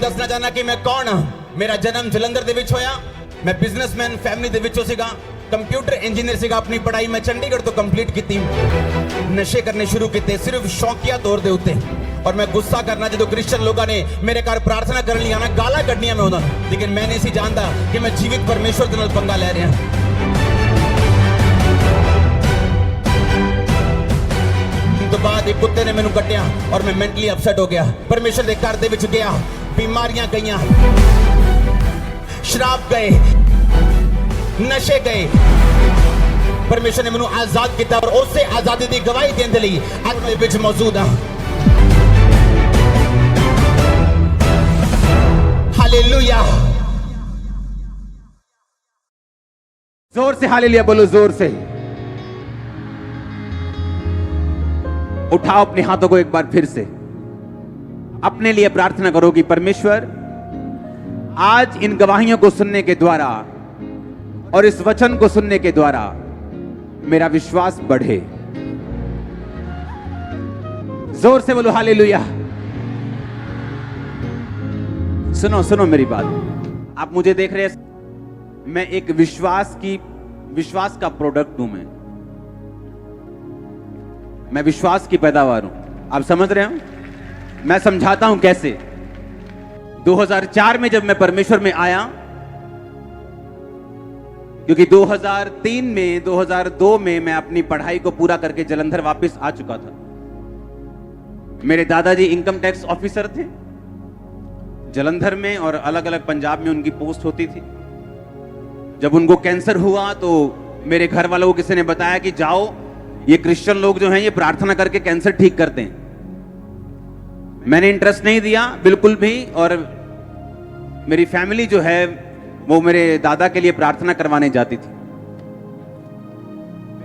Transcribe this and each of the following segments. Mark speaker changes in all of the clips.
Speaker 1: ਤੁਹਾਨੂੰ ਦੱਸਣਾ ਚਾਹਨਾ ਕਿ ਮੈਂ ਕੌਣ ਹਾਂ। ਮੇਰਾ ਜਨਮ ਜਲੰਧਰ ਦੇ ਵਿੱਚ ਹੋਇਆ। ਮੈਂ ਬਿਜ਼ਨਸਮੈਨ ਫੈਮਿਲੀ ਦੇ ਵਿੱਚੋਂ ਸੀਗਾ। ਕੰਪਿਊਟਰ ਇੰਜੀਨੀਅਰ ਸੀਗਾ। ਆਪਣੀ ਪੜ੍ਹਾਈ ਮੈਂ ਚੰਡੀਗੜ੍ਹ ਤੋਂ ਕੰਪਲੀਟ ਕੀਤੀ। ਨਸ਼ੇ ਕਰਨੇ ਸ਼ੁਰੂ ਕੀਤੇ ਸਿਰਫ ਸ਼ੌਕੀਆ ਤੌਰ ਦੇ ਉੱਤੇ। और मैं गुस्सा करना जो क्रिश्चियन लोगों ने मेरे घर प्रार्थना करने लिया ना गाला कढ़निया में उन्होंने, लेकिन मैं नहीं सी जानता कि मैं जीवित परमेश्वर के नाल पंगा ले रहा। तो बाद एक कुत्ते ने मैनू कट्टिया और मैं मेंटली अपसेट हो गया। परमेश्वर के घर दे विच गया, बीमारियां गईयां, शराब गए, नशे गए। परमेश्वर ने मैनू आजाद किया और उससे आजादी की गवाही देने के लिए आज मैं विच मौजूद हाँ। हालेलुया।
Speaker 2: जोर से हालेलुया बोलो, जोर से। उठाओ अपने हाथों को एक बार फिर से, अपने लिए प्रार्थना करो कि परमेश्वर आज इन गवाहियों को सुनने के द्वारा और इस वचन को सुनने के द्वारा मेरा विश्वास बढ़े। जोर से बोलो हालेलुया। सुनो सुनो मेरी बात, आप मुझे देख रहे हैं, मैं एक विश्वास का प्रोडक्ट हूं। मैं विश्वास की पैदावार हूं। आप समझ रहे हो? मैं समझाता हूं कैसे। 2004 में जब मैं परमेश्वर में आया, क्योंकि 2003 में 2002 में मैं अपनी पढ़ाई को पूरा करके जलंधर वापस आ चुका था। मेरे दादाजी इनकम टैक्स ऑफिसर थे जलंधर में, और अलग अलग पंजाब में उनकी पोस्ट होती थी। जब उनको कैंसर हुआ तो मेरे घर वालों को किसी ने बताया कि जाओ, ये क्रिश्चियन लोग जो हैं ये प्रार्थना करके कैंसर ठीक करते हैं। मैंने इंटरेस्ट नहीं दिया बिल्कुल भी, और मेरी फैमिली जो है वो मेरे दादा के लिए प्रार्थना करवाने जाती थी।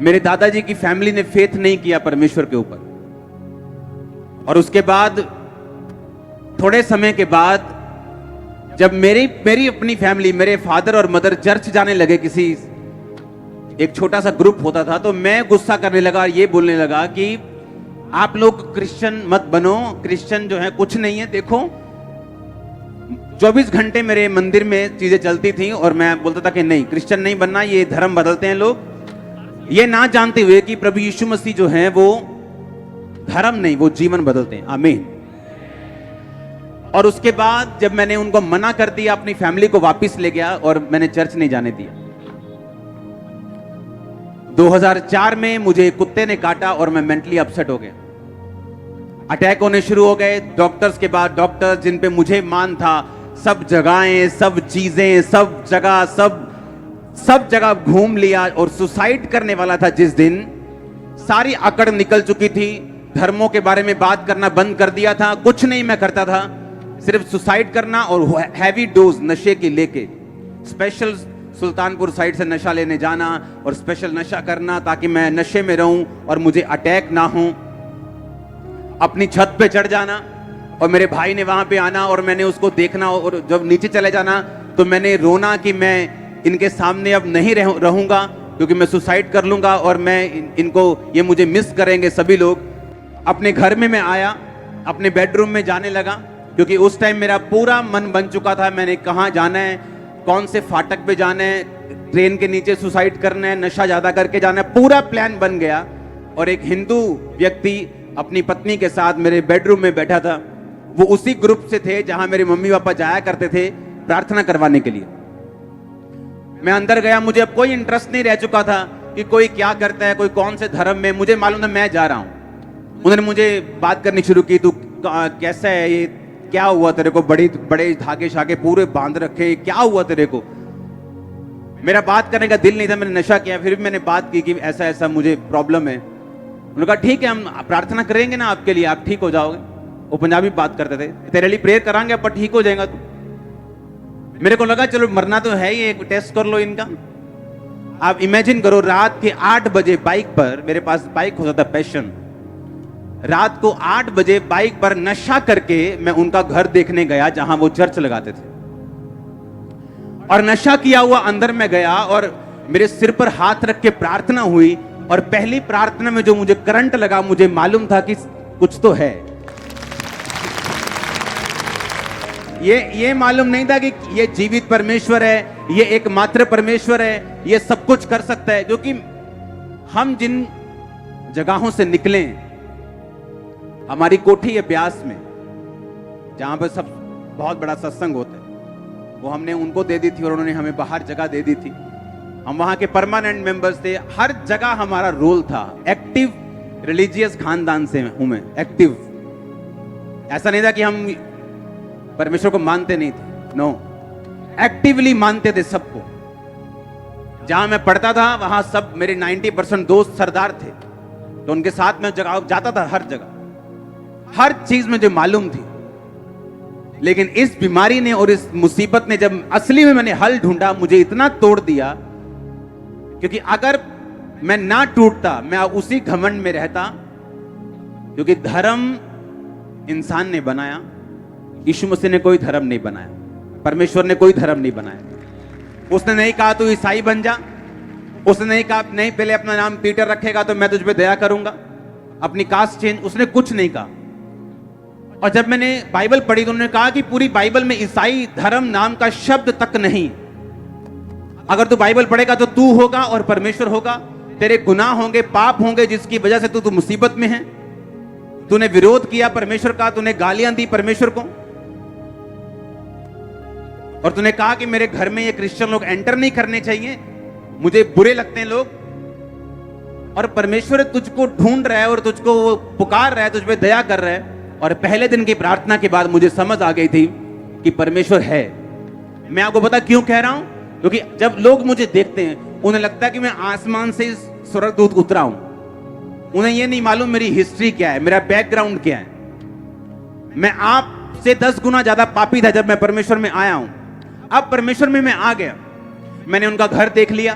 Speaker 2: मेरे दादाजी की फैमिली ने फेथ नहीं किया परमेश्वर के ऊपर। और उसके बाद थोड़े समय के बाद जब मेरी अपनी फैमिली, मेरे फादर और मदर चर्च जाने लगे, किसी एक छोटा सा ग्रुप होता था, तो मैं गुस्सा करने लगा, ये बोलने लगा कि आप लोग क्रिश्चियन मत बनो, क्रिश्चियन जो है कुछ नहीं है। देखो 24 घंटे मेरे मंदिर में चीजें चलती थी और मैं बोलता था कि नहीं, क्रिश्चियन नहीं बनना, ये धर्म बदलते हैं लोग, ये ना जानते हुए कि प्रभु यीशु मसीह जो है वो धर्म नहीं, वो जीवन बदलते हैं। आमीन। और उसके बाद जब मैंने उनको मना कर दिया, अपनी फैमिली को वापस ले गया और मैंने चर्च नहीं जाने दिया। 2004 में मुझे कुत्ते ने काटा और मैं मेंटली अपसेट हो गया। अटैक होने शुरू हो गए। डॉक्टर्स के बाद डॉक्टर्स, जिन पे मुझे मान था, सब जगहें, सब चीजें, सब जगह घूम लिया और सुसाइड करने वाला था जिस दिन, सारी अकड़ निकल चुकी थी। धर्मों के बारे में बात करना बंद कर दिया था, कुछ नहीं मैं करता था, सिर्फ सुसाइड करना और हैवी डोज नशे की लेके स्पेशल सुल्तानपुर साइड से नशा लेने जाना और स्पेशल नशा करना ताकि मैं नशे में रहूं और मुझे अटैक ना हो। अपनी छत पे चढ़ जाना और मेरे भाई ने वहां पे आना और मैंने उसको देखना, और जब नीचे चले जाना तो मैंने रोना कि मैं इनके सामने अब नहीं रहूंगा क्योंकि मैं सुसाइड कर लूंगा और मैं इनको, ये मुझे मिस करेंगे सभी लोग। अपने घर में मैं आया, अपने बेडरूम में जाने लगा, क्योंकि उस टाइम मेरा पूरा मन बन चुका था, मैंने कहाँ जाना है, कौन से फाटक पे जाना है, ट्रेन के नीचे सुसाइड करना है, नशा ज्यादा करके जाना है, पूरा प्लान बन गया। और एक हिंदू व्यक्ति अपनी पत्नी के साथ मेरे बेडरूम में बैठा था। वो उसी ग्रुप से थे जहां मेरे मम्मी पापा जाया करते थे प्रार्थना करवाने के लिए। मैं अंदर गया, मुझे अब कोई इंटरेस्ट नहीं रह चुका था कि कोई क्या करता है, कोई कौन से धर्म में, मुझे मालूम था मैं जा रहा हूं। उन्होंने मुझे बात करनी शुरू की, तू कैसा है, ये क्या हुआ तेरे को, बड़े धागे शागे पूरे बांध रखे, क्या हुआ तेरे को। मेरा बात करने का दिल नहीं था, मैंने नशा किया, फिर भी मैंने बात की कि ऐसा ऐसा मुझे प्रॉब्लम है। उन्होंने कहा ठीक है, हम प्रार्थना करेंगे ना आपके लिए, आप ठीक हो जाओगे। वो पंजाबी बात करते थे, तेरे लिए प्रेयर करांगे पर ठीक हो जाएगा तू। मेरे को लगा चलो मरना तो है ही, एक टेस्ट कर लो इनका। आप इमेजिन करो, रात के 8 बजे बाइक पर, मेरे पास बाइक होता था पैशन, रात को 8 बजे बाइक पर नशा करके मैं उनका घर देखने गया जहां वो चर्च लगाते थे। और नशा किया हुआ अंदर में गया और मेरे सिर पर हाथ रख के प्रार्थना हुई। और पहली प्रार्थना में जो मुझे करंट लगा, मुझे मालूम था कि कुछ तो है। ये मालूम नहीं था कि ये जीवित परमेश्वर है, ये एकमात्र परमेश्वर है, ये सब कुछ कर सकता है। क्योंकि हम जिन जगहों से निकले, हमारी कोठी है ब्यास में, जहां पर सब बहुत बड़ा सत्संग होता है, वो हमने उनको दे दी थी और उन्होंने हमें बाहर जगह दे दी थी। हम वहां के परमानेंट मेंबर्स थे, हर जगह हमारा रोल था। एक्टिव रिलीजियस खानदान से हूं मैं, एक्टिव। ऐसा नहीं था कि हम परमेश्वर को मानते नहीं थे, नो, एक्टिवली मानते थे सबको। जहां मैं पढ़ता था वहां सब मेरे 90% दोस्त सरदार थे, तो उनके साथ में जगह जाता था, हर जगह हर चीज मुझे मालूम थी। लेकिन इस बीमारी ने और इस मुसीबत ने, जब असली में मैंने हल ढूंढा, मुझे इतना तोड़ दिया। क्योंकि अगर मैं ना टूटता, मैं उसी घमंड में रहता। क्योंकि धर्म इंसान ने बनाया, यीशु मसीह ने कोई धर्म नहीं बनाया, परमेश्वर ने कोई धर्म नहीं बनाया। उसने नहीं कहा तू ईसाई बन जा, उसने नहीं कहा नहीं पहले अपना नाम पीटर रखेगा तो मैं तुझ पे दया करूंगा, अपनी कास्ट चेंज, उसने कुछ नहीं कहा। और जब मैंने बाइबल पढ़ी तो उन्होंने कहा कि पूरी बाइबल में ईसाई धर्म नाम का शब्द तक नहीं। अगर तू बाइबल पढ़ेगा तो तू होगा और परमेश्वर होगा, तेरे गुनाह होंगे, पाप होंगे, जिसकी वजह से तू मुसीबत में है। तूने विरोध किया परमेश्वर का, तूने गालियां दी परमेश्वर को, और तूने कहा कि मेरे घर में ये क्रिश्चियन लोग एंटर नहीं करने चाहिए, मुझे बुरे लगते हैं लोग। और परमेश्वर तुझको ढूंढ रहा है और तुझको वो पुकार रहा है, तुझ पे दया कर रहा है। और पहले दिन की प्रार्थना के बाद मुझे समझ आ गई थी कि परमेश्वर है। मैं आपको पता क्यों कह रहा हूं? क्योंकि जब लोग मुझे देखते हैं उन्हें लगता है कि मैं आसमान से स्वर्गदूत उतरा हूं। उन्हें यह नहीं मालूम मेरी हिस्ट्री क्या है, मेरा बैकग्राउंड क्या है। मैं आपसे 10 गुना ज्यादा पापी था जब मैं परमेश्वर में आया हूं। अब परमेश्वर में मैं आ गया, मैंने उनका घर देख लिया,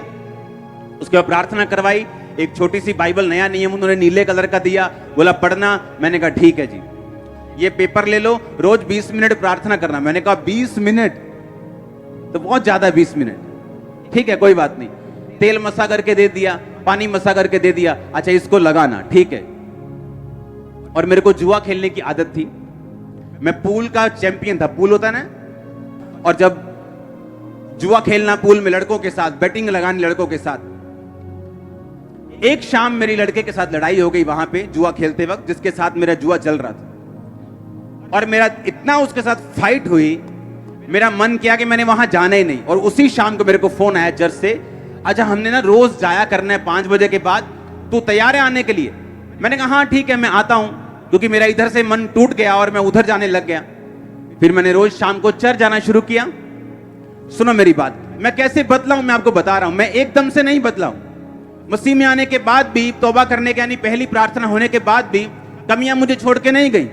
Speaker 2: उसके बाद प्रार्थना करवाई। एक छोटी सी बाइबल, नया नियम उन्होंने नीले कलर का दिया, बोला पढ़ना। मैंने कहा ठीक है जी, ये पेपर ले लो, रोज 20 मिनट प्रार्थना करना। मैंने कहा 20 मिनट तो बहुत ज्यादा, 20 मिनट ठीक है, कोई बात नहीं। तेल मसा करके दे दिया, पानी मसा करके दे दिया, अच्छा इसको लगाना, ठीक है। और मेरे को जुआ खेलने की आदत थी, मैं पूल का चैंपियन था, पूल होता है ना, और जब जुआ खेलना पूल में लड़कों के साथ, बैटिंग लगानी लड़कों के साथ। एक शाम मेरी लड़के के साथ लड़ाई हो गई वहां पे जुआ खेलते वक्त, जिसके साथ मेरा जुआ चल रहा था। और मेरा इतना उसके साथ फाइट हुई, मेरा मन किया कि मैंने वहां जाना ही नहीं। और उसी शाम को मेरे को फोन आया चर्च से, अच्छा हमने ना रोज जाया करना है 5 बजे के बाद, तू तैयार है आने के लिए? मैंने कहा हाँ ठीक है मैं आता हूं, क्योंकि मेरा इधर से मन टूट गया और मैं उधर जाने लग गया। फिर मैंने रोज शाम को चर्च जाना शुरू किया। सुनो मेरी बात, मैं कैसे बदला हूं मैं आपको बता रहा हूं। मैं एकदम से नहीं बदला हूं। मसीह में आने के बाद भी, तौबा करने के यानी पहली प्रार्थना होने के बाद भी कमियां मुझे छोड़ के नहीं गई।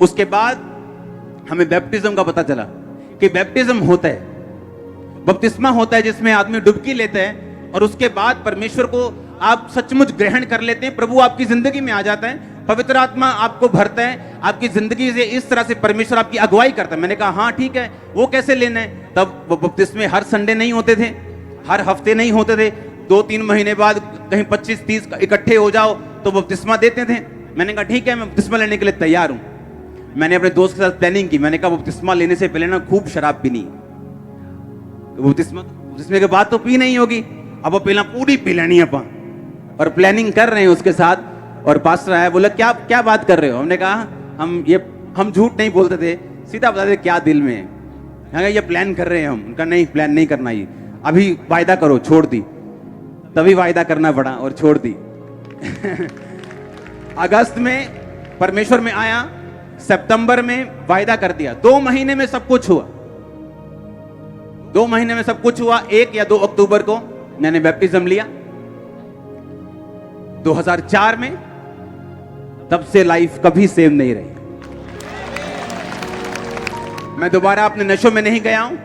Speaker 2: उसके बाद हमें बैप्टिज्म का पता चला कि बैप्टिज्म होता है, बपतिस्मा होता है, जिसमें आदमी डुबकी लेता है और उसके बाद परमेश्वर को आप सचमुच ग्रहण कर लेते हैं। प्रभु आपकी जिंदगी में आ जाता है, पवित्र आत्मा आपको भरता है, आपकी जिंदगी से इस तरह से परमेश्वर आपकी अगुवाई करता है। मैंने कहा हाँ ठीक है, वो कैसे लेना है? तब वो बपतिस्मे हर संडे नहीं होते थे, हर हफ्ते नहीं होते थे, 2-3 महीने बाद कहीं 25-30 इकट्ठे हो जाओ तो बपतिस्मा देते थे। मैंने कहा ठीक है मैं बपतिस्मा लेने के लिए तैयार हूं। मैंने अपने दोस्त के साथ प्लानिंग की, मैंने कहा बपतिस्मा लेने से पहले ना खूब शराब पीनी, बपतिस्मे के बाद तो पी नहीं होगी, अब वो पहला पूरी पी लेनी अपन। और प्लानिंग कर रहे हैं उसके साथ, और पास्टर आया, बोला क्या क्या बात कर रहे हो? हमने कहा हम झूठ नहीं बोलते थे, सीधा बता दे क्या दिल में है। ये प्लान कर रहे हैं हम। उनका नहीं, प्लान नहीं करना, ये अभी वायदा करो, छोड़ दी। तभी वायदा करना पड़ा और छोड़ दी। अगस्त में परमेश्वर में आया, सितंबर में वायदा कर दिया, 2 महीने में सब कुछ हुआ। 2 महीने में सब कुछ हुआ। 1 या 2 अक्टूबर को मैंने बैप्टिज्म लिया 2004 में। तब से लाइफ कभी सेम नहीं रही। मैं दोबारा अपने नशों में नहीं गया हूं,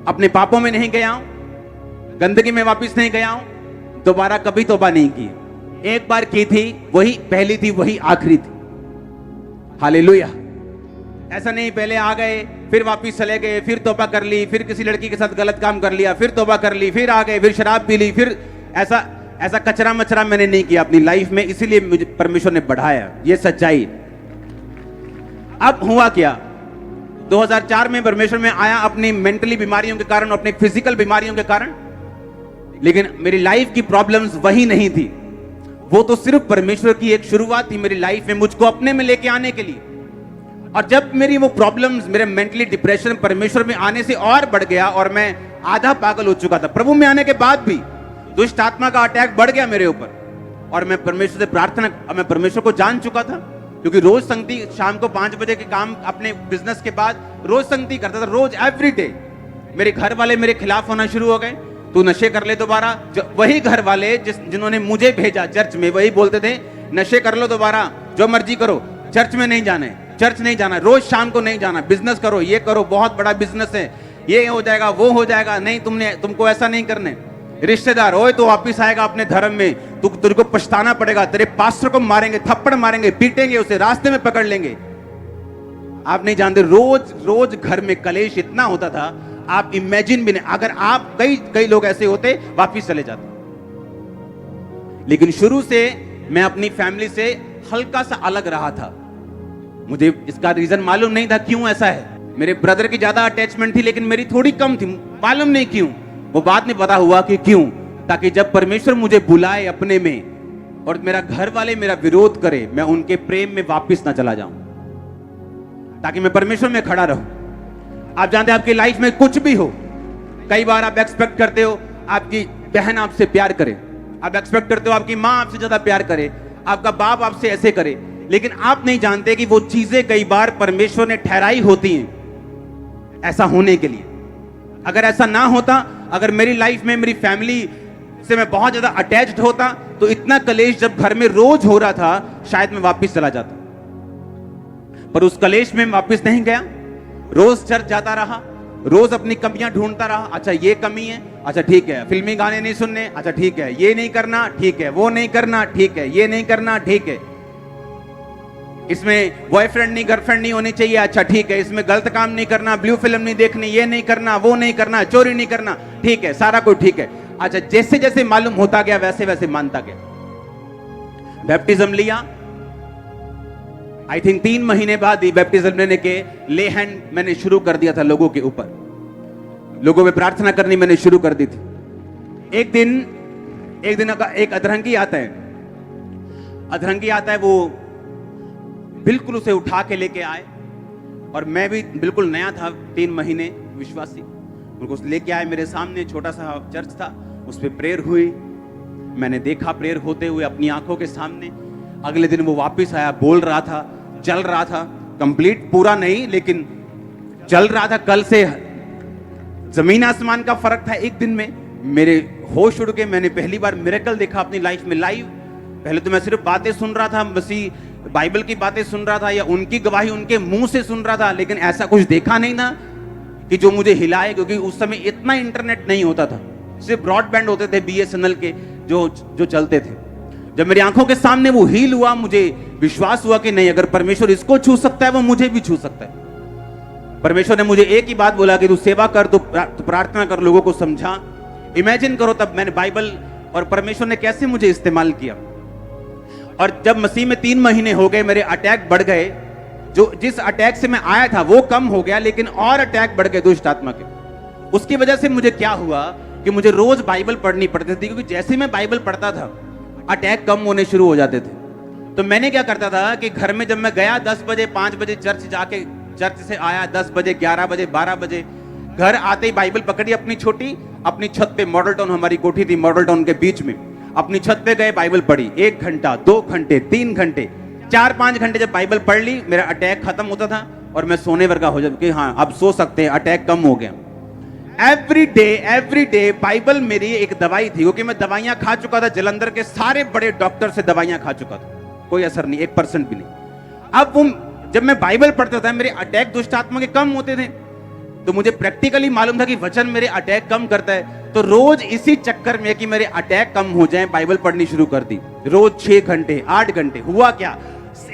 Speaker 2: अपने पापों में नहीं गया हूं, गंदगी में वापस नहीं गया हूं, दोबारा कभी तौबा नहीं की। एक बार की थी, वही पहली थी, वही आखिरी थी। हालेलुया। ऐसा नहीं पहले आ गए फिर वापस चले गए, फिर तौबा कर ली, फिर किसी लड़की के साथ गलत काम कर लिया, फिर तौबा कर ली, फिर आ गए, फिर शराब पी ली, फिर ऐसा कचरा मचरा मैंने नहीं किया अपनी लाइफ में। इसीलिए मुझे परमेश्वर ने बढ़ाया, ये सच्चाई। अब हुआ क्या, 2004 में परमेश्वर में आया अपनी मेंटली बीमारियों के कारण, अपनी फिजिकल बीमारियों के कारण, लेकिन मेरी लाइफ की प्रॉब्लम्स वही नहीं थी। वो तो सिर्फ परमेश्वर की एक शुरुआत थी मेरी लाइफ में मुझको अपने में लेके आने के लिए। और जब मेरी वो प्रॉब्लम्स, मेरे मेंटली डिप्रेशन परमेश्वर में आने से और बढ़ गया और मैं आधा पागल हो चुका था। प्रभु में आने के बाद भी दुष्ट आत्मा का अटैक बढ़ गया मेरे ऊपर और मैं परमेश्वर से प्रार्थना, मैं परमेश्वर को जान चुका था, क्योंकि रोज संगति, शाम को 5 बजे के काम अपने बिजनेस के बाद रोज संगति करता था, रोज एवरी डे। मेरे घर वाले मेरे खिलाफ होना शुरू हो गए, तू नशे कर ले दोबारा। वही घर वाले जिन्होंने मुझे भेजा चर्च में, वही बोलते थे नशे कर लो दोबारा, जो मर्जी करो, चर्च में नहीं जाना है, चर्च नहीं जाना, रोज शाम को नहीं जाना, बिजनेस करो, ये करो, बहुत बड़ा बिजनेस है, ये हो जाएगा, वो हो जाएगा, नहीं तुमको ऐसा नहीं करने। रिश्तेदार, ओए तो वापिस आएगा अपने धर्म में, तेरे को पछताना पड़ेगा, तेरे पास्टर को मारेंगे, थप्पड़ मारेंगे, पीटेंगे, उसे रास्ते में पकड़ लेंगे। आप नहीं जानते, रोज रोज घर में कलेश इतना होता था, आप इमेजिन भी नहीं। अगर आप कई लोग ऐसे होते, वापिस चले जाते। लेकिन शुरू से मैं अपनी फैमिली से हल्का सा अलग रहा था। मुझे इसका रीजन मालूम नहीं था क्यों ऐसा है। मेरे ब्रदर की ज्यादा अटैचमेंट थी, लेकिन मेरी थोड़ी कम थी, मालूम नहीं क्यों। वो बाद में पता हुआ कि क्यों, ताकि जब परमेश्वर मुझे बुलाए अपने में और मेरा घर वाले मेरा विरोध करे, मैं उनके प्रेम में वापस ना चला जाऊं, ताकि मैं परमेश्वर में खड़ा रहूं। आप जानते हैं, आपकी लाइफ में कुछ भी हो, कई बार आप एक्सपेक्ट करते हो आपकी बहन आपसे प्यार करे, आप एक्सपेक्ट करते हो आपकी माँ आपसे ज्यादा प्यार करे, आपका बाप आपसे ऐसे करे, लेकिन आप नहीं जानते कि वो चीजें कई बार परमेश्वर ने ठहराई होती हैं ऐसा होने के लिए। अगर ऐसा ना होता, अगर मेरी लाइफ में मेरी फैमिली से मैं बहुत ज्यादा अटैच्ड होता, तो इतना कलेश जब घर में रोज हो रहा था, शायद मैं वापस चला जाता। पर उस कलेश में वापस नहीं गया, रोज चर्च जाता रहा, रोज अपनी कमियां ढूंढता रहा। अच्छा ये कमी है, अच्छा ठीक है, फिल्मी गाने नहीं सुनने, अच्छा ठीक है, ये नहीं करना, ठीक है, वो नहीं करना, ठीक है, ये नहीं करना, ठीक है, इसमें बॉयफ्रेंड नहीं गर्लफ्रेंड नहीं होनी चाहिए, अच्छा ठीक है, इसमें गलत काम नहीं करना, ब्लू फिल्म नहीं देखनी, ये नहीं करना, वो नहीं करना, चोरी नहीं करना, ठीक है, सारा कुछ ठीक है। अच्छा, जैसे जैसे मालूम होता गया वैसे वैसे मानता गया। बैप्टिज्म लिया, आई थिंक 3 महीने बाद ही बैप्टिज्म लेने के ले हैंड मैंने शुरू कर दिया था लोगों के ऊपर, लोगों में प्रार्थना करनी मैंने शुरू कर दी थी। एक दिन एक अधरंगी आता है, वो बिल्कुल उसे उठा के लेके आए, और मैं भी बिल्कुल नया था, 3 महीने विश्वासी, उनको लेके आए मेरे सामने। छोटा सा चर्च था, उस पर प्रेयर हुई, मैंने देखा प्रेयर होते हुए अपनी आंखों के सामने। अगले दिन वो वापस आया, बोल रहा था, चल रहा था, कंप्लीट पूरा नहीं लेकिन चल रहा था। कल से जमीन आसमान का फर्क था एक दिन में। मेरे होश उड़ गए, मैंने पहली बार मिरेकल देखा अपनी लाइफ में लाइव। पहले तो मैं सिर्फ बातें सुन रहा था, मसीह बाइबल की बातें सुन रहा था या उनकी गवाही उनके मुंह से सुन रहा था, लेकिन ऐसा कुछ देखा नहीं था कि जो मुझे हिलाए, क्योंकि उस समय इतना इंटरनेट नहीं होता था, सिर्फ ब्रॉडबैंड होते थे BSNL के जो चलते थे। जब मेरी आंखों के सामने वो हील हुआ, मुझे विश्वास हुआ कि नहीं, अगर परमेश्वर इसको छू सकता है वो मुझे भी छू सकता है। परमेश्वर ने मुझे एक ही बात बोला कि तू सेवा कर, तू प्रार्थना कर, लोगों को समझा। इमेजिन करो तब मैंने बाइबल और परमेश्वर ने कैसे मुझे इस्तेमाल किया। और जब मसीह में 3 महीने हो गए, मेरे अटैक बढ़ गए, जिस अटैक से मैं आया था वो कम हो गया, लेकिन और अटैक बढ़ गए दुष्ट आत्मा के। उसकी वजह से मुझे क्या हुआ कि मुझे रोज बाइबल पढ़नी पड़ती थी, क्योंकि जैसे मैं बाइबल पढ़ता था अटैक कम होने शुरू हो जाते थे। तो मैंने क्या करता था कि घर में जब मैं गया 10 बजे 5 बजे चर्च जाके, चर्च से आया 10 बजे 11 बजे 12 बजे, घर आते ही बाइबल पकड़ी अपनी छत पे, मॉडल टाउन हमारी कोठी थी, मॉडल टाउन के बीच में, अपनी छत पे गए, बाइबल पढ़ी 1 घंटा 2 घंटे 3 घंटे 4-5 घंटे जब बाइबल पढ़ ली, मेरा अटैक खत्म होता था और मैं सोने वर्गा हो जाता कि हाँ अब सो सकते हैं, अटैक कम हो गया। एवरी डे बाइबल मेरी एक दवाई थी, क्योंकि मैं दवाइयां खा चुका था, जलंधर के सारे बड़े डॉक्टर से दवाइयां खा चुका था, कोई असर नहीं, 1% भी नहीं। अब वो जब मैं बाइबल पढ़ता था, मेरे अटैक दुष्ट आत्मा के कम होते थे, तो मुझे प्रैक्टिकली मालूम था कि वचन मेरे अटैक कम करता है। तो रोज इसी चक्कर में कि मेरे अटैक कम हो जाएं, बाइबल पढ़नी शुरू कर दी, रोज 6 घंटे 8 घंटे। हुआ क्या,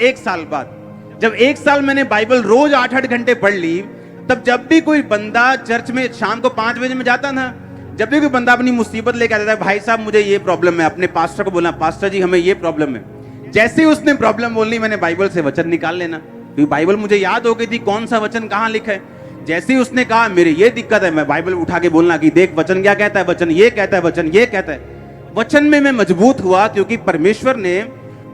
Speaker 2: 1 साल बाद, जब 1 साल मैंने बाइबल रोज 8-8 घंटे पढ़ ली, तब जब भी कोई बंदा चर्च में शाम को 5 बजे में जाता था, जब भी कोई बंदा अपनी मुसीबत लेके आता था, भाई साहब मुझे ये प्रॉब्लम है, अपने पास्टर को बोला, पास्टर जी हमें ये प्रॉब्लम है। जैसे ही उसने प्रॉब्लम बोलनी, मैंने बाइबल से वचन निकाल लेना, क्योंकि बाइबल मुझे याद हो गई थी कौन सा वचन कहां लिखा है। जैसे ही उसने कहा मेरी ये दिक्कत है, मैं बाइबल उठा के बोलना कि देख वचन क्या कहता है, वचन ये कहता है, वचन ये कहता है। वचन में मैं मजबूत हुआ क्योंकि परमेश्वर ने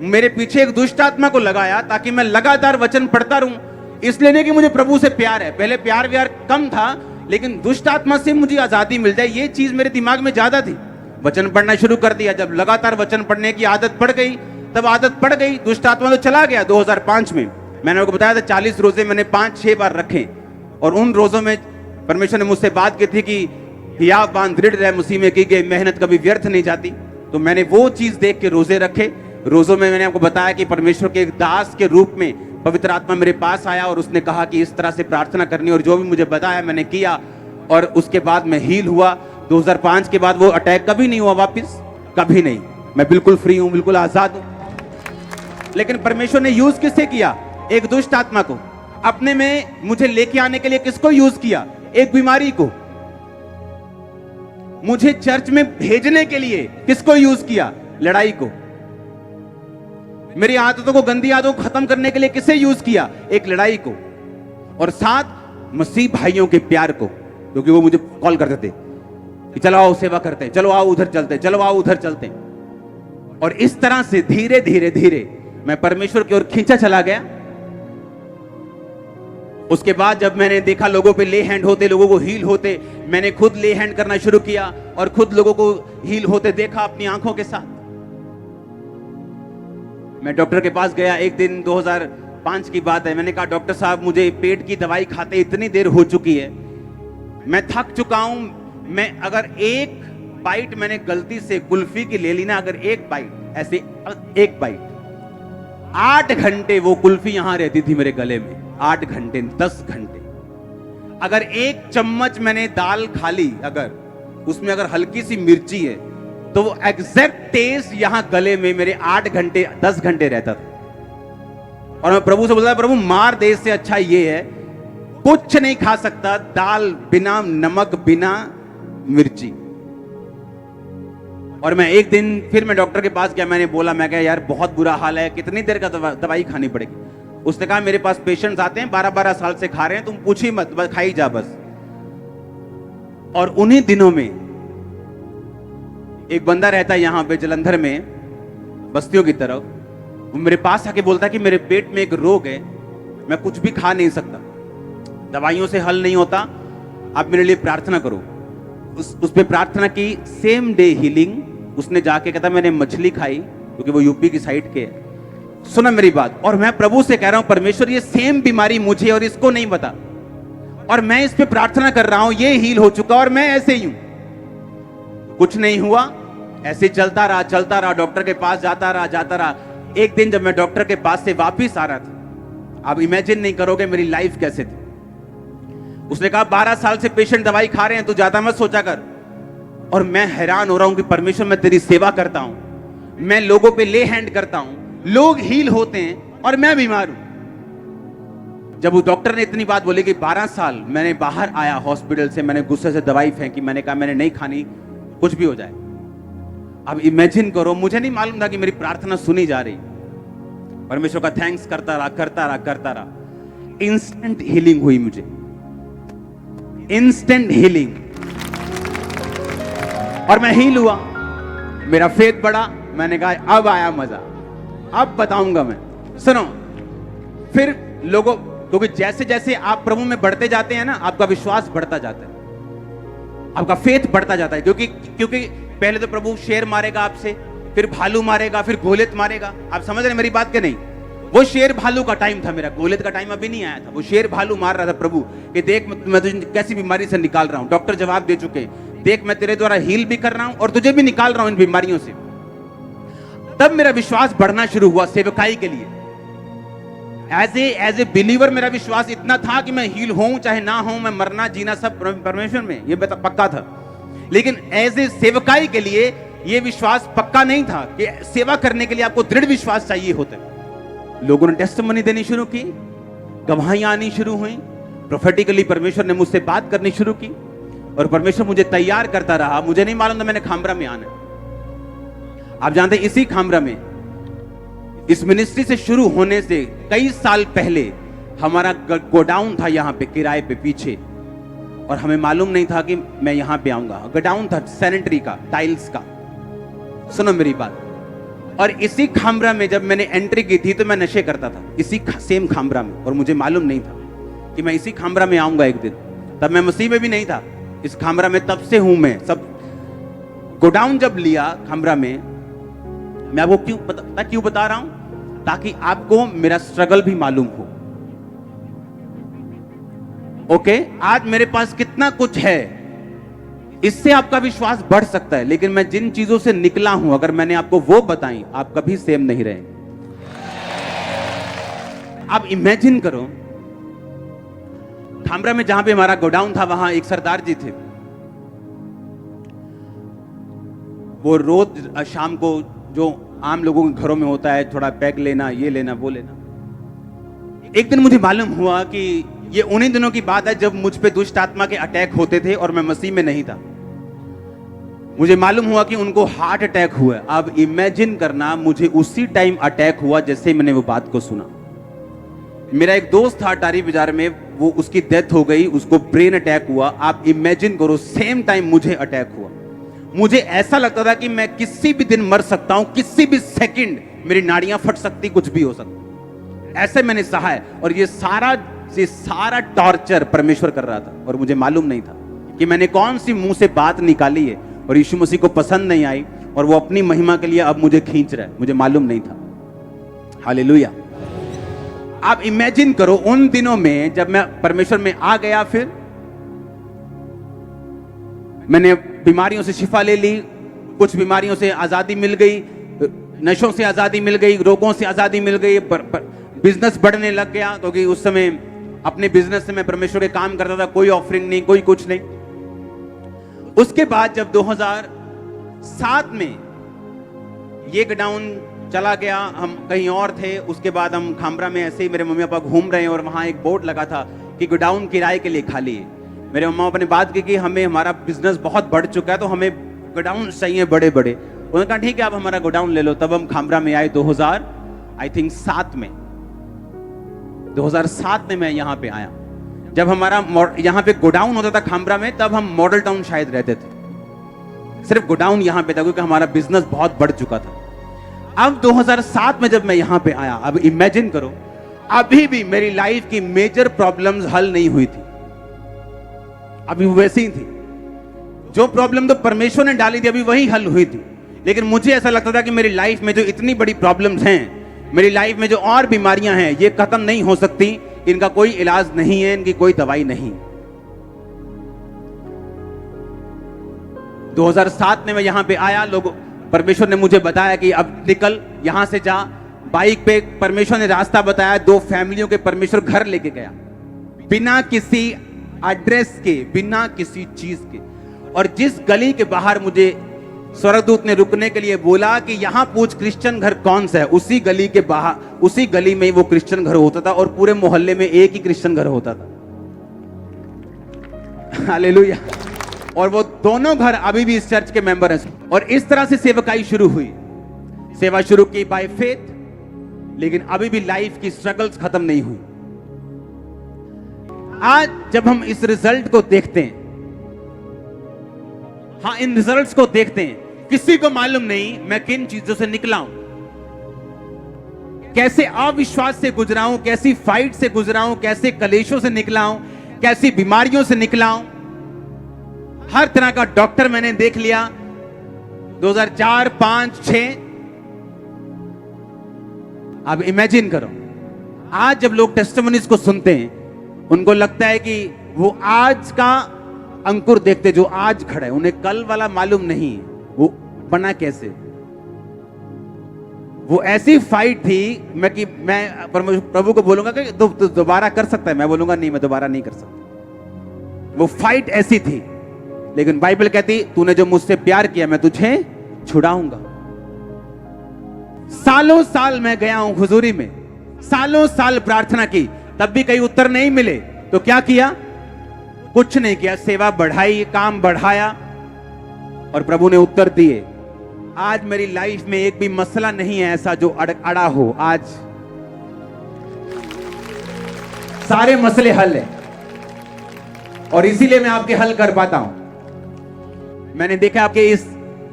Speaker 2: मेरे पीछे एक दुष्ट आत्मा को लगाया ताकि मैं लगातार वचन पढ़ता रहूं। इसलिए नहीं कि मुझे प्रभु से प्यार है, पहले प्यार व्यार कम था, लेकिन दुष्ट आत्मा से मुझे आजादी मिल जाए ये चीज मेरे दिमाग में ज्यादा थी। वचन पढ़ना शुरू कर दिया। जब लगातार वचन पढ़ने की आदत पड़ गई, तब आदत पड़ गई, दुष्ट आत्मा तो चला गया। 2005 में मैंने आपको बताया था 40 रोजे मैंने 5-6 बार रखे, और उन रोजों में परमेश्वर ने मुझसे बात की थी कि हियाव बांध दृढ़ रहे, मुसीह में की गई मेहनत कभी व्यर्थ नहीं जाती। तो मैंने वो चीज देख के रोजे रखे। रोजों में मैंने आपको बताया कि परमेश्वर के एक दास के रूप में पवित्र आत्मा मेरे पास आया और उसने कहा कि इस तरह से प्रार्थना करनी, और जो भी मुझे बताया मैंने किया, और उसके बाद मैं हील हुआ। 2005 के बाद वो अटैक कभी नहीं हुआ वापस, कभी नहीं। मैं बिल्कुल फ्री हूं, बिल्कुल आजाद हूं। लेकिन परमेश्वर ने यूज किससे किया? एक दुष्ट आत्मा को अपने में मुझे लेके आने के लिए किसको यूज किया? एक बीमारी को। मुझे चर्च में भेजने के लिए किसको यूज किया? लड़ाई को। मेरी आदतों को, गंदी आदतों को खत्म करने के लिए किसे यूज किया? एक लड़ाई को। और साथ मसीह भाइयों के प्यार को, क्योंकि वो मुझे कॉल करते थे कि चलो आओ सेवा करते हैं, चलो आओ उधर चलते हैं, चलो आओ उधर चलते हैं। और इस तरह से धीरे धीरे धीरे मैं परमेश्वर की ओर खींचा चला गया। उसके बाद जब मैंने देखा लोगों पे ले हैंड होते, लोगों को हील होते, मैंने खुद ले हैंड करना शुरू किया और खुद लोगों को हील होते देखा अपनी आंखों के साथ। मैं डॉक्टर के पास गया एक दिन, 2005 की बात है। मैंने कहा डॉक्टर साहब मुझे पेट की दवाई खाते इतनी देर हो चुकी है, मैं थक चुका हूं। मैं अगर एक बाइट मैंने गलती से कुल्फी की ले ली ना, अगर एक बाइट ऐसे, एक बाइट, 8 घंटे वो कुल्फी यहां रहती थी मेरे गले में। 8 घंटे, 10 घंटे। अगर एक चम्मच मैंने दाल खा ली, अगर उसमें अगर हल्की सी मिर्ची है, तो वो एग्जैक्ट टेस्ट यहां गले में मेरे 8 घंटे 10 घंटे रहता था। और मैं प्रभु से बोलता प्रभु मार दे, से अच्छा ये है कुछ नहीं खा सकता, दाल बिना नमक, बिना मिर्ची। और मैं एक दिन फिर मैं डॉक्टर के पास गया। मैंने बोला, मैं कहा यार बहुत बुरा हाल है, कितनी देर का दवाई खानी पड़ेगी? उसने कहा मेरे पास पेशेंट्स आते हैं 12-12 साल से खा रहे हैं, तुम पूछ ही मत, बस खाई जा बस। और उन्हीं दिनों में एक बंदा रहता है यहां पे जलंधर में, बस्तियों की तरफ, वो मेरे पास आके बोलता है कि मेरे पेट में एक रोग है, मैं कुछ भी खा नहीं सकता, दवाइयों से हल नहीं होता, आप मेरे लिए प्रार्थना करो। उस पे प्रार्थना की, सेम डे हीलिंग। उसने जाके कहता मैंने मछली खाई, क्योंकि वो यूपी की साइड के है। सुना मेरी बात, और मैं प्रभु से कह रहा हूं परमेश्वर ये सेम बीमारी मुझे और इसको नहीं बता, और मैं इस पे प्रार्थना कर रहा हूं, ये हील हो चुका और मैं ऐसे ही हूं। कुछ नहीं हुआ, ऐसे चलता रहा, डॉक्टर के पास जाता रहा। एक दिन जब मैं डॉक्टर के पास से वापिस आ रहा था, आप इमेजिन नहीं करोगे मेरी लाइफ कैसे थी। उसने कहा 12 साल से पेशेंट दवाई खा रहे हैं, तू ज्यादा मत सोचा कर। और मैं हैरान हो रहा हूं कि परमेश्वर मैं तेरी सेवा करता हूं, मैं लोगों पे ले हैंड करता हूं, लोग हील होते हैं और मैं बीमार हूं। जब वो डॉक्टर ने इतनी बात बोली कि 12 साल मैंने बाहर आया हॉस्पिटल से, मैंने गुस्से से दवाई फेंकी, मैंने कहा मैंने नहीं खानी, कुछ भी हो जाए। अब इमेजिन करो, मुझे नहीं मालूम था कि मेरी प्रार्थना सुनी जा रही। परमेश्वर का थैंक्स करता रहा। इंस्टेंट हीलिंग हुई मुझे, इंस्टेंट हीलिंग। और मैं हील हुआ, मेरा फेथ बढ़ा। मैंने कहा अब आया मजा, अब बताऊंगा मैं। सुनो, फिर लोगों, क्योंकि जैसे जैसे आप प्रभु में बढ़ते जाते हैं ना, आपका विश्वास बढ़ता जाता है, आपका फेथ बढ़ता जाता है। क्योंकि पहले तो प्रभु शेर मारेगा आपसे, फिर भालू मारेगा, फिर गोलियत मारेगा। आप समझ रहे मेरी बात के नहीं? वो शेर भालू का टाइम था, मेरा गोलियत का टाइम अभी नहीं आया था। वो शेर भालू मार रहा था प्रभु कि देख मैं तुझे कैसी बीमारी से निकाल रहा हूं। डॉक्टर जवाब दे चुके, देख मैं तेरे द्वारा हील भी कर रहा हूं और तुझे भी निकाल रहा हूं इन बीमारियों से। तब मेरा विश्वास बढ़ना शुरू हुआ सेवकाई के लिए। एज ए बिलीवर मेरा विश्वास इतना था कि मैं हील होऊं चाहे ना होऊं, मैं मरना जीना सब परमेश्वर में, ये पक्का था। लेकिन एज ए सेवकाई के लिए यह विश्वास पक्का नहीं था कि सेवा करने के लिए आपको दृढ़ विश्वास चाहिए होता है। लोगों ने टेस्टिमनी देनी शुरू की, गवाहियां आनी शुरू हुई, प्रोफेटिकली परमेश्वर ने मुझसे बात करनी शुरू की और परमेश्वर मुझे तैयार करता रहा। मुझे नहीं मालूम था मैंने खामरा में आना। आप जानते हैं इसी खामरा में, इस मिनिस्ट्री से शुरू होने से कई साल पहले हमारा गोडाउन था यहाँ पे किराए पे पीछे, और हमें मालूम नहीं था कि मैं यहाँ पे आऊंगा। गोडाउन था सैनिटरी का, टाइल्स का। सुनो मेरी बात। और इसी खामरा में जब मैंने एंट्री की थी तो मैं नशे करता था, इसी सेम खामरा में, और मुझे मालूम नहीं था कि मैं इसी खामरा में आऊंगा एक दिन। तब मैं मसीह में भी नहीं था, इस खामरा में तब से हूं मैं। सब गोडाउन जब लिया खामरा में, मैं आपको क्यों बता रहा हूं, ताकि आपको मेरा स्ट्रगल भी मालूम हो। ओके, आज मेरे पास कितना कुछ है, इससे आपका विश्वास बढ़ सकता है, लेकिन मैं जिन चीजों से निकला हूं, अगर मैंने आपको वो बताई, आप कभी सेम नहीं रहेंगे। आप इमेजिन करो, खामरा में जहां पे हमारा गोडाउन था, वहां एक सरदार जी थे। वो रोज शाम को, जो आम लोगों के घरों में होता है, थोड़ा पैक लेना, ये लेना, वो लेना। एक दिन मुझे मालूम हुआ कि ये उन्हीं दिनों की बात है जब मुझ पे दुष्ट आत्मा के अटैक होते थे और मैं मसीह में नहीं था। मुझे मालूम हुआ कि उनको हार्ट अटैक हुआ। अब इमेजिन करना, मुझे उसी टाइम अटैक हुआ जैसे मैंने वो बात को सुना। मेरा एक दोस्त था अटारी बाजार में, वो उसकी डेथ हो गई, उसको ब्रेन अटैक हुआ। आप इमेजिन करो, सेम टाइम मुझे अटैक हुआ। मुझे ऐसा लगता था कि मैं किसी भी दिन मर सकता हूं, किसी भी सेकंड मेरी नाड़ियां फट सकती, कुछ भी हो सकता। ऐसे मैंने सहा है, और ये सारा टॉर्चर परमेश्वर कर रहा था, और मुझे मालूम नहीं था कि मैंने कौन सी मुंह से बात निकाली है और यीशु मसीह को पसंद नहीं आई, और वो अपनी महिमा के लिए अब मुझे खींच रहा है। मुझे मालूम नहीं था। हालेलुया। आप इमेजिन करो, उन दिनों में जब मैं परमेश्वर में आ गया, फिर मैंने बीमारियों से शिफा ले ली, कुछ बीमारियों से आजादी मिल गई, नशों से आजादी मिल गई, रोगों से आजादी मिल गई, बिजनेस बढ़ने लग गया, क्योंकि उस समय अपने बिजनेस से मैं परमेश्वर के काम करता था, कोई ऑफरिंग नहीं, कोई कुछ नहीं। उसके बाद जब 2007 में ये गोडाउन चला गया, हम कहीं और थे। उसके बाद हम खामरा में ऐसे ही मेरे मम्मी पापा घूम रहे हैं, और वहां एक बोर्ड लगा था कि गोडाउन किराए के लिए खाली है। मेरे मम्मा पापा ने बात की कि हमें, हमारा बिजनेस बहुत बढ़ चुका है, तो हमें गोडाउन चाहिए बड़े बड़े। उन्होंने कहा ठीक है, आप हमारा गोडाउन ले लो। तब हम खामरा में आए 2007 में। 2007 में मैं यहाँ पे आया। जब हमारा यहाँ पे गोडाउन होता था खामरा में, तब हम मॉडल टाउन शायद रहते थे। सिर्फ गोडाउन यहाँ पे था, क्योंकि हमारा बिजनेस बहुत बढ़ चुका था। अब 2007 में जब मैं यहाँ पे आया, अब इमेजिन करो, अभी भी मेरी लाइफ की मेजर प्रॉब्लम्स हल नहीं हुई थी, अभी वैसी ही थी। जो प्रॉब्लम तो परमेश्वर ने डाली थी, अभी वही हल हुई थी। लेकिन मुझे ऐसा लगता था कि मेरी लाइफ में जो इतनी बड़ी प्रॉब्लम्स हैं, मेरी लाइफ में जो और बीमारियां हैं, ये खत्म नहीं हो सकती, इनका कोई इलाज नहीं है, इनकी कोई दवाई नहीं। 2007 में मैं यहां पे आया, लोग, परमेश्वर ने मुझे बताया कि अब निकल, यहां से जा। बाइक पे परमेश्वर ने रास्ता बताया। 2 फैमिलियों के परमेश्वर घर लेके गया, बिना किसी एड्रेस के, बिना किसी चीज के। और जिस गली के बाहर मुझे स्वर्गदूत ने रुकने के लिए बोला कि यहां पूछ क्रिश्चियन घर कौन सा है, उसी गली के बाहर, उसी गली में वो क्रिश्चियन घर होता था, और पूरे मोहल्ले में एक ही क्रिश्चियन घर होता था। हालेलुया। और वो दोनों घर अभी भी इस चर्च के मेंबर हैं। और इस तरह से सेवकाई शुरू हुई, सेवा शुरू की बाय फेथ। लेकिन अभी भी लाइफ की स्ट्रगल्स खत्म नहीं हुई। आज जब हम इस रिजल्ट को देखते हैं, हाँ, इन रिजल्ट्स को देखते हैं, किसी को मालूम नहीं मैं किन चीजों से निकला हूं, कैसे अविश्वास से गुजरा हूं, कैसी फाइट से गुजरा हूं, कैसे कलेशों से निकला हूं, कैसी बीमारियों से निकला हूं। हर तरह का डॉक्टर मैंने देख लिया। 2004, 5, 6। अब इमेजिन करो, आज जब लोग टेस्टिमनीज को सुनते हैं, उनको लगता है कि वो आज का अंकुर देखते जो आज खड़ा है, उन्हें कल वाला मालूम नहीं है वो बना कैसे। वो ऐसी फाइट थी, मैं प्रभु को बोलूंगा कि तो दोबारा कर सकता है, मैं बोलूंगा नहीं, मैं दोबारा नहीं कर सकता। वो फाइट ऐसी थी। लेकिन बाइबल कहती, तूने जो मुझसे प्यार किया, मैं तुझे छुड़ाऊंगा। सालों साल मैं गया हूं हुजूरी में, सालों साल प्रार्थना की, तब भी कहीं उत्तर नहीं मिले। तो क्या किया? कुछ नहीं किया, सेवा बढ़ाई, काम बढ़ाया, और प्रभु ने उत्तर दिए। आज मेरी लाइफ में एक भी मसला नहीं है ऐसा जो अड़ा हो। आज सारे मसले हल है, और इसीलिए मैं आपके हल कर पाता हूं। मैंने देखा आपके इस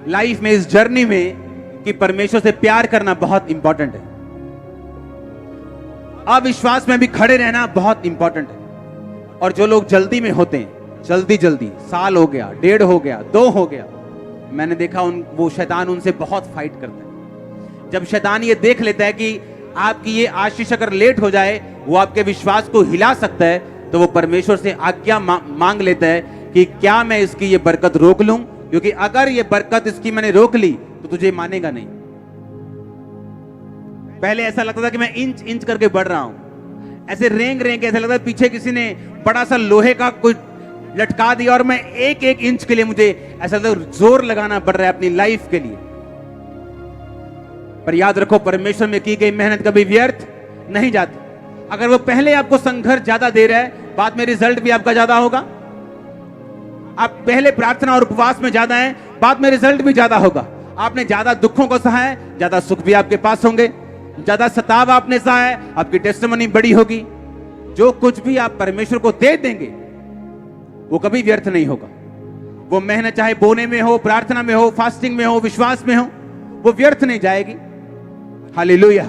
Speaker 2: लाइफ में, इस जर्नी में, कि परमेश्वर से प्यार करना बहुत इंपॉर्टेंट है। अविश्वास में भी खड़े रहना बहुत इंपॉर्टेंट है। और जो लोग जल्दी में होते हैं, जल्दी साल हो गया, 1.5 हो गया, 2 हो गया, मैंने देखा वो शैतान उनसे बहुत फाइट करता है। जब शैतान ये देख लेता है कि आपकी ये आशीष अगर लेट हो जाए, वो आपके विश्वास को हिला सकता है, तो वो परमेश्वर से आज्ञा मांग लेता है कि क्या मैं इसकी ये बरकत रोक लूं, क्योंकि अगर ये बरकत इसकी मैंने रोक ली तो तुझे मानेगा नहीं। पहले ऐसा लगता था कि मैं इंच करके बढ़ रहा हूं, ऐसे रेंग के, ऐसा लगता है पीछे किसी ने बड़ा सा लोहे का कुछ लटका दिया और मैं एक इंच के लिए मुझे ऐसा लगता है जोर लगाना पड़ रहा है अपनी लाइफ के लिए। पर याद रखो, परमेश्वर में की गई मेहनत कभी व्यर्थ नहीं जाती। अगर वो पहले आपको संघर्ष ज्यादा दे रहा है, बाद में रिजल्ट भी आपका ज्यादा होगा। आप पहले प्रार्थना और उपवास में ज्यादा हैं, बाद में रिजल्ट भी ज्यादा होगा। आपने ज्यादा दुखों को सहा है, ज्यादा सुख भी आपके पास होंगे। ज्यादा सताव आपने सहा है, आपकी टेस्टिमनी बड़ी होगी। जो कुछ भी आप परमेश्वर को दे देंगे वो कभी व्यर्थ नहीं होगा। वो मेहनत चाहे बोने में हो, प्रार्थना में हो, फास्टिंग में हो, विश्वास में हो, वो व्यर्थ नहीं जाएगी। हालेलुया।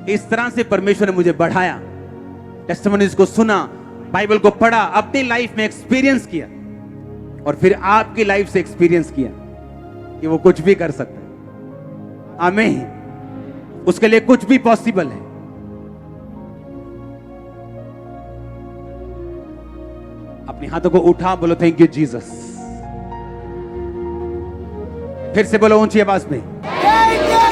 Speaker 2: इस तरह से परमेश्वर ने मुझे बढ़ाया, टेस्टिमनीज को सुना, बाइबल को पढ़ा, अपनी लाइफ में एक्सपीरियंस किया, और फिर आपकी लाइफ से एक्सपीरियंस किया कि वो कुछ भी कर सकता है। आमीन। उसके लिए कुछ भी पॉसिबल है। अपने हाथों को उठा, बोलो थैंक यू जीसस। फिर से बोलो ऊंची आवाज में, थैंक यू।